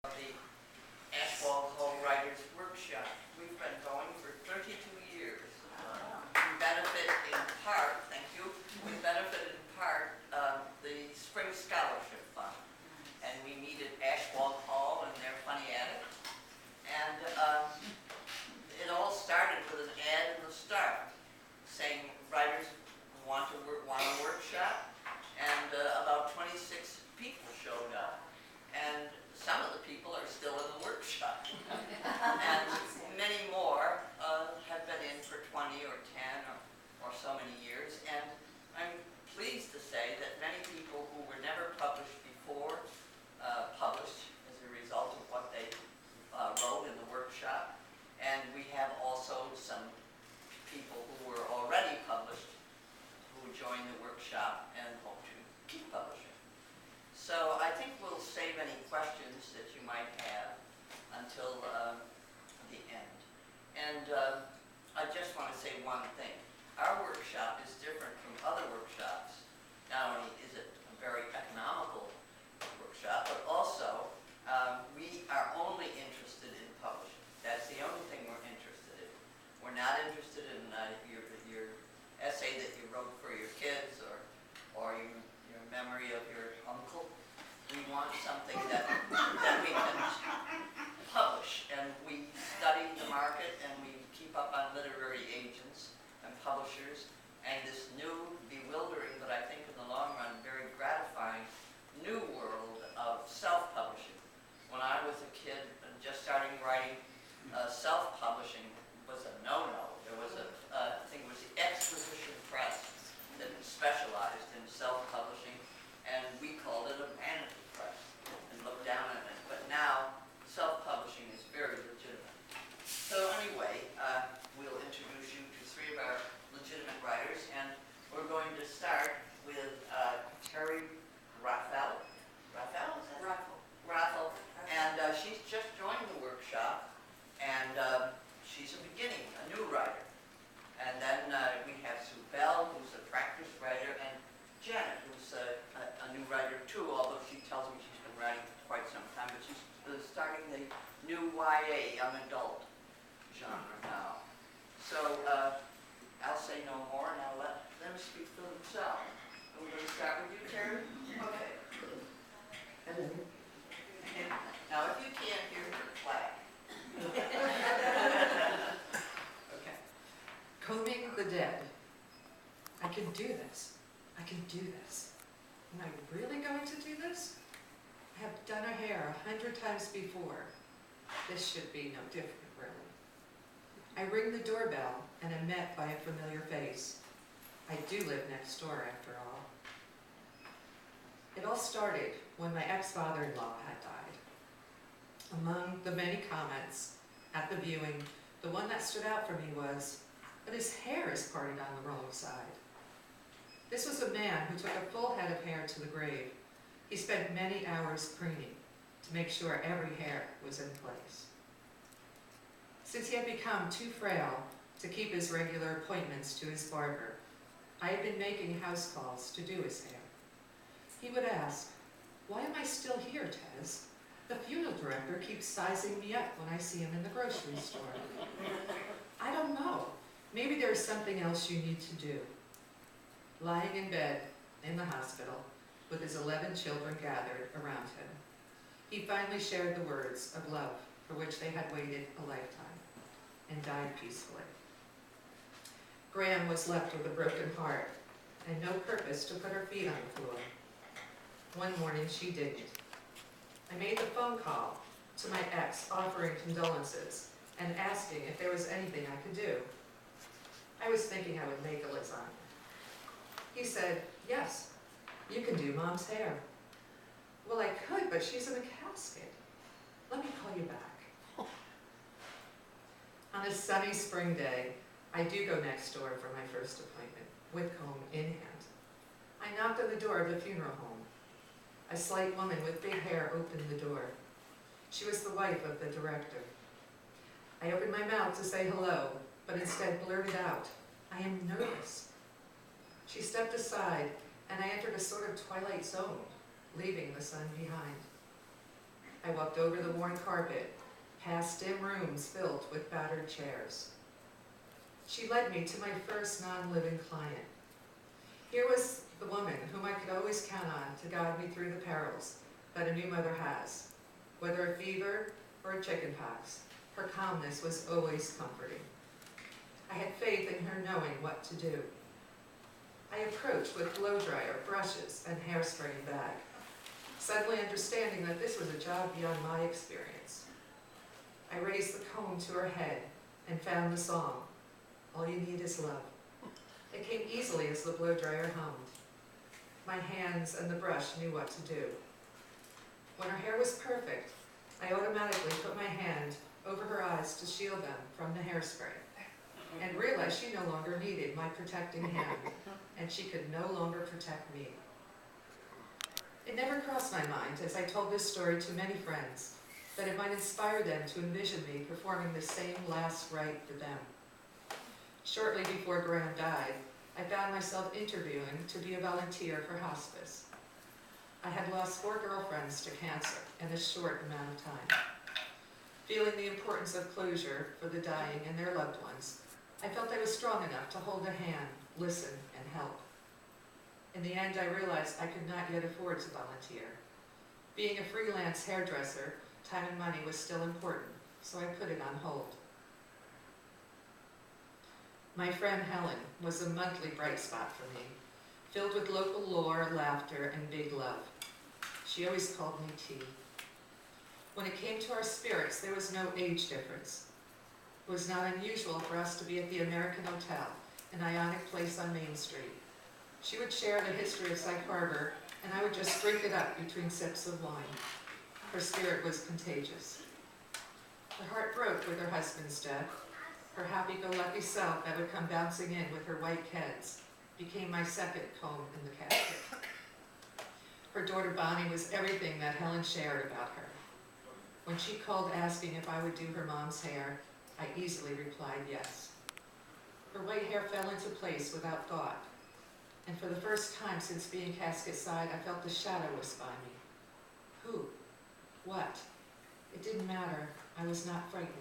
The Ashawagh Writers Workshop. We've been going for 32 years. We benefit in part, thank you, we benefit in part the Spring Scholarship Fund. And we meet at Ashawagh Hall in their funny attic. And it all started with an ad in the Star saying writers want a workshop, and about 26 people showed up. And some of the people are still in the workshop. And many more have been in for 20 or 10 or so many years. And I'm pleased to say that many people who were never published before published as a result of what they wrote in the workshop. And we have also some people who were already published who joined the workshop and hope to keep publishing. So I think we'll save any questions that you might have until the end. And I just want to say one thing. Our workshop is different from other workshops. Not only is it a very economical workshop, but also we are only interested in publishing. That's the only thing we're interested in. We're not interested in your essay that you wrote for your kids or your memory of your uncle. We want something that we can publish, and we study the market, and we keep up on literary agents and publishers, and this new, bewildering, but I think in the long run very gratifying, new world of self-publishing. When I was a kid, just starting writing, self-publishing was a no-no. There was I think it was the Exposition Press that specialized in self-publishing, and we called it a vanity press and looked down on it. But now, self-publishing is very legitimate. So anyway, we'll introduce you to three of our legitimate writers, and we're going to start with Terry Raffel. Raffel, is that? Raffel. And she's just joined the workshop, and she's a beginning, a new writer. And then we have Sue Bell, who's a practiced writer, and Janet, who's a new writer too, although she tells me she's been writing for quite some time, but she's starting the new YA, young adult genre now. So I'll say no more, and I'll let them speak for themselves. And we're going to start with you, Terry? Okay. Now, if you can't hear her, clap. Okay. Combing the dead. I can do this. I can do this. Am I really going to do this? I have done her hair 100 times before. This should be no different, really. I ring the doorbell and am met by a familiar face. I do live next door, after all. It all started when my ex-father-in-law had died. Among the many comments at the viewing, the one that stood out for me was, "But his hair is parted on the wrong side." This was a man who took a full head of hair to the grave. He spent many hours preening to make sure every hair was in place. Since he had become too frail to keep his regular appointments to his barber, I had been making house calls to do his hair. He would ask, "Why am I still here, Tez? The funeral director keeps sizing me up when I see him in the grocery store." "I don't know. Maybe there's something else you need to do." Lying in bed in the hospital with his 11 children gathered around him, he finally shared the words of love for which they had waited a lifetime and died peacefully. Graham was left with a broken heart and no purpose to put her feet on the floor. One morning she didn't. I made the phone call to my ex offering condolences and asking if there was anything I could do. I was thinking I would make a lasagna. He said, "Yes, you can do Mom's hair." "Well, I could, but she's in a casket. Let me call you back." On a sunny spring day, I do go next door for my first appointment, with comb in hand. I knocked on the door of the funeral home. A slight woman with big hair opened the door. She was the wife of the director. I opened my mouth to say hello, but instead blurted out, "I am nervous." She stepped aside, and I entered a sort of twilight zone, leaving the sun behind. I walked over the worn carpet, past dim rooms filled with battered chairs. She led me to my first non-living client. Here was the woman whom I could always count on to guide me through the perils that a new mother has. Whether a fever or a chicken pox, her calmness was always comforting. I had faith in her knowing what to do. I approached with blow dryer, brushes, and hairspray bag, suddenly understanding that this was a job beyond my experience. I raised the comb to her head and found the song, "All You Need Is Love." It came easily as the blow dryer hummed. My hands and the brush knew what to do. When her hair was perfect, I automatically put my hand over her eyes to shield them from the hairspray, and realized she no longer needed my protecting hand, and she could no longer protect me. It never crossed my mind, as I told this story to many friends, that it might inspire them to envision me performing the same last rite for them. Shortly before Graham died, I found myself interviewing to be a volunteer for hospice. I had lost 4 girlfriends to cancer in a short amount of time. Feeling the importance of closure for the dying and their loved ones, I felt I was strong enough to hold a hand, listen, and help. In the end, I realized I could not yet afford to volunteer. Being a freelance hairdresser, time and money was still important, so I put it on hold. My friend Helen was a monthly bright spot for me, filled with local lore, laughter, and big love. She always called me T. When it came to our spirits, there was no age difference. It was not unusual for us to be at the American Hotel, an ionic place on Main Street. She would share the history of Sag Harbor, and I would just drink it up between sips of wine. Her spirit was contagious. Her heart broke with her husband's death. Her happy-go-lucky self that would come bouncing in with her white Keds became my second comb in the casket. Her daughter Bonnie was everything that Helen shared about her. When she called asking if I would do her mom's hair, I easily replied yes. Her white hair fell into place without thought, and for the first time since being casket side, I felt the shadow was by me. Who? What? It didn't matter. I was not frightened.